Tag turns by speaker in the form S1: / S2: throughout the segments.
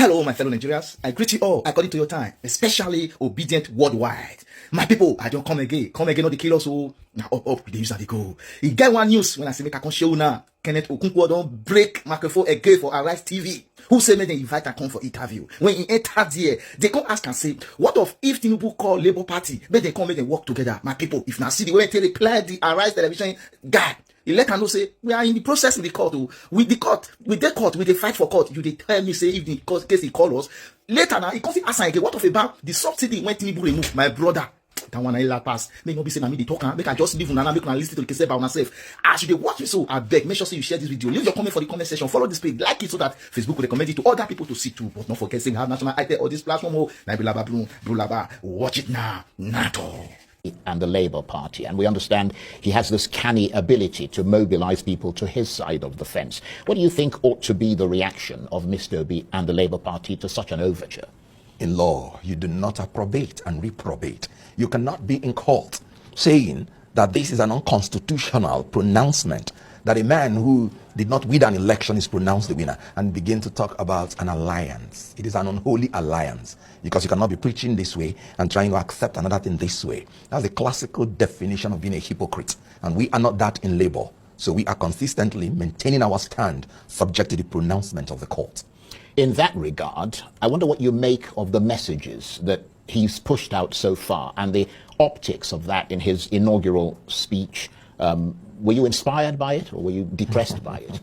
S1: Hello, my fellow Nigerians. I greet you all according to your time, especially obedient worldwide. My people, I don't come again. Come again, not the kill us. Now up with the use and the go. You get one news when I say make I can show now. Kenneth Okunkor don't break microphone again for Arise TV. Who say me they invite and come for interview? When he enter there, they come ask and say, what of if Tinubu call Labour Party? Make they come, make they work together. My people, if now see the way they reply the Arise television guy. You let her know say we are in the process in the court. With the court, with the court, with the fight for court. You they tell me say if the case he call us later now he comes ask again. What of about the subsidy when Tinubu remove my brother? That one I pass. Make not be saying I me the talk. Make I just leave una make una listen to the case about myself. As you dey watch it, so I beg make sure say you share this video. Leave your comment for the comment section. Follow this page, like it so that Facebook will recommend it to other people to see too. But don't forget saying have national item or this platform. Watch it now. NATO.
S2: And the Labour Party. And we understand he has this canny ability to mobilise people to his side of the fence. What do you think ought to be the reaction of Mr. Obi and the Labour Party to such an overture?
S3: In law, you do not approbate and reprobate. You cannot be in court saying that this is an unconstitutional pronouncement, that a man who did not win an election is pronounced the winner, and begin to talk about an alliance. It is an unholy alliance, because you cannot be preaching this way and trying to accept another thing this way. That's the classical definition of being a hypocrite, and we are not that in Labour. So we are consistently maintaining our stand subject to the pronouncement of the court.
S2: In that regard, I wonder what you make of the messages that he's pushed out so far and the optics of that in his inaugural speech. Were you inspired by it or were you depressed by it?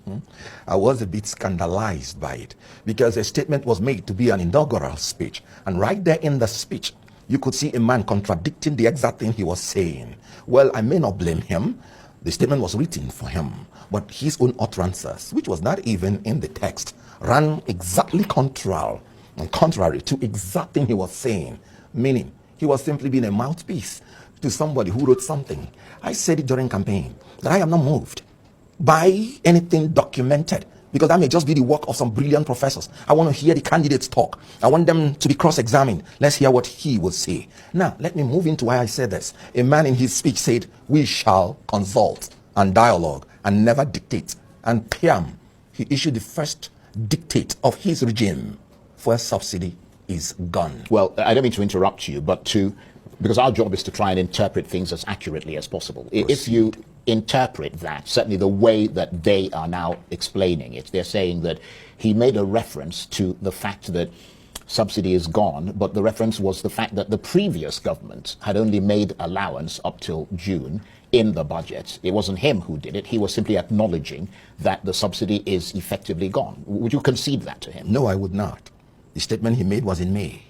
S3: I was a bit scandalized by it because a statement was made to be an inaugural speech. And right there in the speech, you could see a man contradicting the exact thing he was saying. Well, I may not blame him. The statement was written for him. But his own utterances, which was not even in the text, ran exactly contrary to exact thing he was saying. Meaning, he was simply being a mouthpiece to somebody who wrote something. I said it during campaign that I am not moved by anything documented, because that may just be the work of some brilliant professors. I want to hear the candidates talk. I want them to be cross-examined. Let's hear what he will say. Now, let me move into why I said this. A man in his speech said, we shall consult and dialogue and never dictate. And Piam, he issued the first dictate of his regime. Fuel subsidy is gone.
S2: Well, I don't mean to interrupt you, but because our job is to try and interpret things as accurately as possible.
S3: Proceed.
S2: If you interpret that, certainly the way that they are now explaining it, they're saying that he made a reference to the fact that subsidy is gone, but the reference was the fact that the previous government had only made allowance up till June in the budget. It wasn't him who did it. He was simply acknowledging that the subsidy is effectively gone. Would you concede that to him?
S3: No, I would not. The statement he made was in May.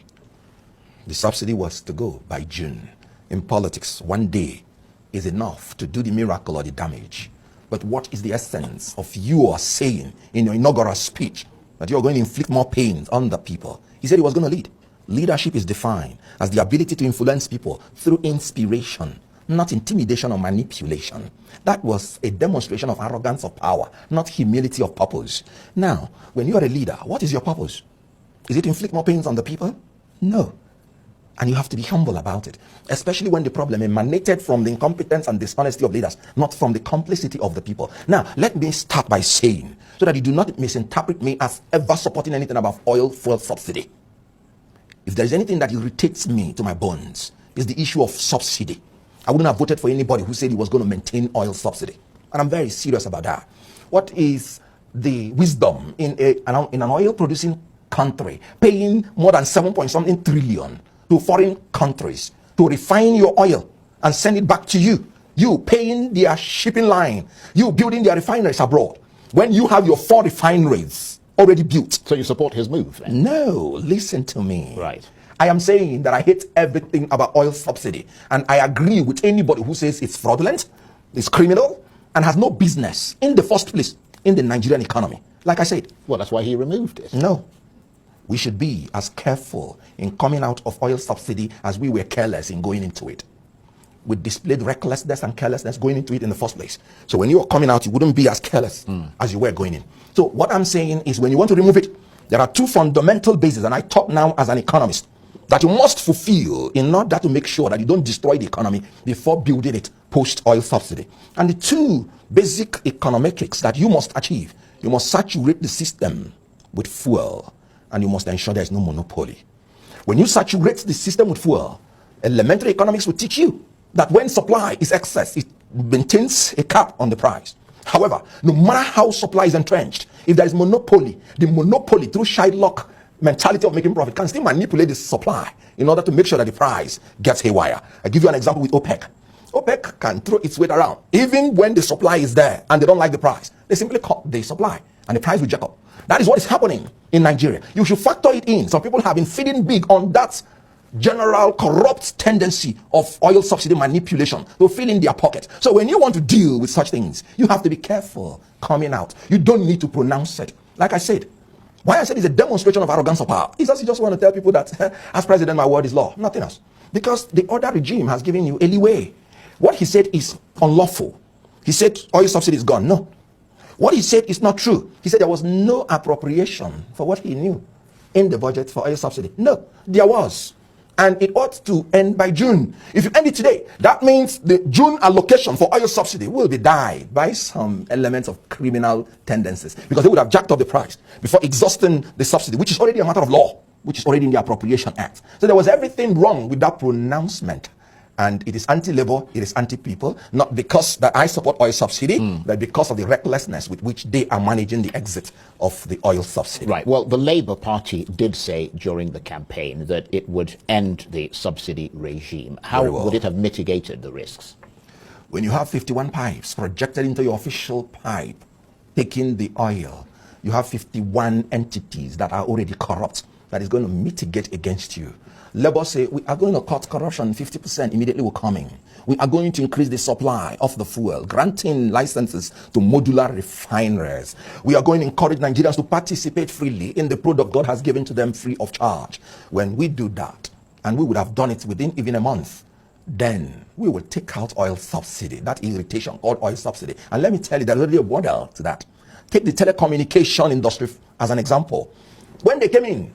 S3: The subsidy was to go by June. In politics, one day is enough to do the miracle or the damage. But what is the essence of you are saying in your inaugural speech that you're going to inflict more pain on the people? He said he was going to lead. Leadership is defined as the ability to influence people through inspiration, not intimidation or manipulation. That was a demonstration of arrogance of power, not humility of purpose. Now, when you are a leader, what is your purpose? Is it to inflict more pains on the people? No. And you have to be humble about it, especially when the problem emanated from the incompetence and dishonesty of leaders, not from the complicity of the people. Now, let me start by saying, so that you do not misinterpret me as ever supporting anything about oil fuel subsidy. If there is anything that irritates me to my bones, it's the issue of subsidy. I wouldn't have voted for anybody who said he was going to maintain oil subsidy. And I'm very serious about that. What is the wisdom in an oil-producing country paying more than 7-point-something trillion to foreign countries to refine your oil and send it back to you? You paying their shipping line, you building their refineries abroad, when you have your 4 refineries already built.
S2: So you support his move then?
S3: No, listen to me.
S2: Right.
S3: I am saying that I hate everything about oil subsidy, and I agree with anybody who says it's fraudulent, it's criminal, and has no business in the first place in the Nigerian economy. Like I said.
S2: Well, that's why he removed it.
S3: No. We should be as careful in coming out of oil subsidy as we were careless in going into it. We displayed recklessness and carelessness going into it in the first place. So when you were coming out, you wouldn't be as careless as you were going in. So what I'm saying is, when you want to remove it, there are 2 fundamental bases, and I talk now as an economist, that you must fulfill in order to make sure that you don't destroy the economy before building it post-oil subsidy. And the 2 basic econometrics that you must achieve: you must saturate the system with fuel. and you must ensure there is no monopoly. When you saturate the system with fuel, elementary economics will teach you that when supply is excess, it maintains a cap on the price. However, no matter how supply is entrenched, if there is monopoly, the monopoly through Shylock mentality of making profit can still manipulate the supply in order to make sure that the price gets haywire. I give you an example with OPEC. OPEC can throw its weight around. Even when the supply is there and they don't like the price, they simply cut the supply and the price will jack up. That is what is happening in Nigeria. You should factor it in. Some people have been feeding big on that general corrupt tendency of oil subsidy manipulation to fill in their pocket. So when you want to deal with such things, you have to be careful coming out. You don't need to pronounce it. Like I said, why I said it's a demonstration of arrogance of power. It's just you just want to tell people that as president, my word is law. Nothing else. Because the other regime has given you a leeway. What he said is unlawful. He said oil subsidy is gone. No. What he said is not true. He said there was no appropriation for what he knew in the budget for oil subsidy. No, there was. And it ought to end by June. If you end it today, that means the June allocation for oil subsidy will be dyed by some elements of criminal tendencies, because they would have jacked up the price before exhausting the subsidy, which is already a matter of law, which is already in the Appropriation Act. So there was everything wrong with that pronouncement. And it is anti-labor, it is anti-people, not because that I support oil subsidy, but because of the recklessness with which they are managing the exit of the oil subsidy.
S2: Right. Well, the Labour Party did say during the campaign that it would end the subsidy regime. How would it have mitigated the risks?
S3: When you have 51 pipes projected into your official pipe, taking the oil, you have 51 entities that are already corrupt, that is going to mitigate against you. Labour say, we are going to cut corruption 50% immediately we're coming. We are going to increase the supply of the fuel, granting licenses to modular refineries. We are going to encourage Nigerians to participate freely in the product God has given to them free of charge. When we do that, and we would have done it within even a month, then we will take out oil subsidy, that irritation called oil subsidy. And let me tell you, there's already a model to that. Take the telecommunication industry as an example. When they came in,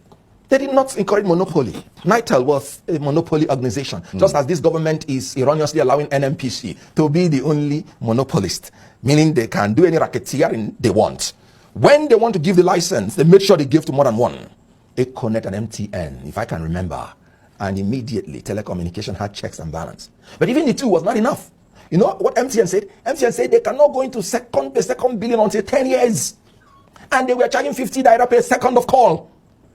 S3: they did not encourage monopoly. NITEL was a monopoly organization, just as this government is erroneously allowing NNPC to be the only monopolist, meaning they can do any racketeering they want. When they want to give the license, they make sure they give to more than one. Connect and MTN, if I can remember. And immediately, telecommunication had checks and balance. But even the two was not enough. You know what MTN said? MTN said they cannot go into second billing until 10 years. And they were charging 50 naira per second of call.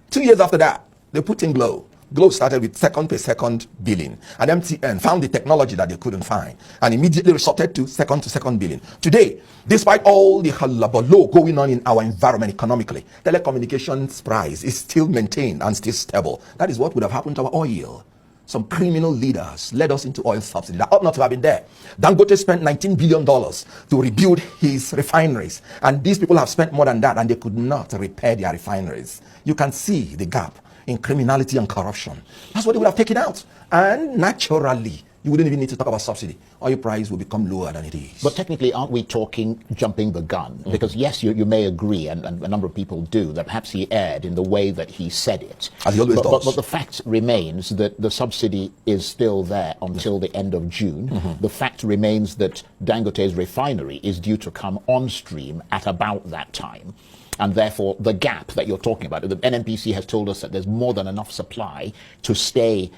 S3: 2 years after that, they put in Glow. Glow started with second per second billing. And MTN found the technology that they couldn't find and immediately resorted to second billing. Today, despite all the hullabaloo going on in our environment economically, telecommunications price is still maintained and still stable. That is what would have happened to our oil. Some criminal leaders led us into oil subsidy that ought not to have been there. Dangote spent $19 billion to rebuild his refineries. And these people have spent more than that, and they could not repair their refineries. You can see the gap in criminality and corruption. That's what they would have taken out. And naturally, you wouldn't even need to talk about subsidy. Oil price will become lower than it is.
S2: But technically, aren't we talking jumping the gun? Because yes, you may agree, and a number of people do, that perhaps he erred in the way that he said it.
S3: As he always does.
S2: But the fact remains that the subsidy is still there until the end of June. The fact remains that Dangote's refinery is due to come on stream at about that time. And therefore, the gap that you're talking about, the NNPC has told us that there's more than enough supply to stay,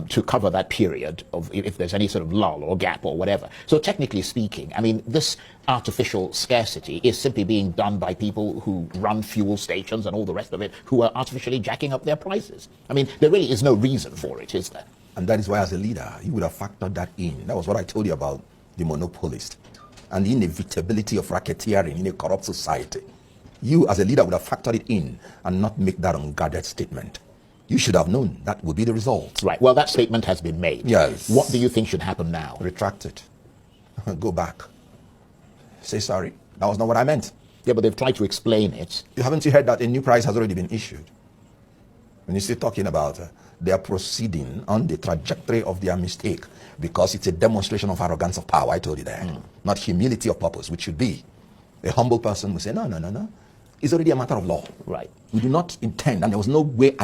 S2: to cover that period of if there's any sort of lull or gap or whatever. So technically speaking, I mean, this artificial scarcity is simply being done by people who run fuel stations and all the rest of it, who are artificially jacking up their prices. I mean, there really is no reason for it, is there?
S3: And that is why, as a leader, you would have factored that in. That was what I told you about the monopolist and the inevitability of racketeering in a corrupt society. You, as a leader, would have factored it in and not make that unguarded statement. You should have known that would be the result.
S2: Right. Well, that statement has been made.
S3: Yes.
S2: What do you think should happen now?
S3: Retract it. Go back. Say sorry. That was not what I meant.
S2: Yeah, but they've tried to explain it.
S3: Haven't you heard that a new price has already been issued? When you still talking about they are proceeding on the trajectory of their mistake because it's a demonstration of arrogance of power, I told you that. Not humility of purpose, which should be. A humble person will say, no. It's already a matter of law.
S2: Right.
S3: We do not intend, and there was no way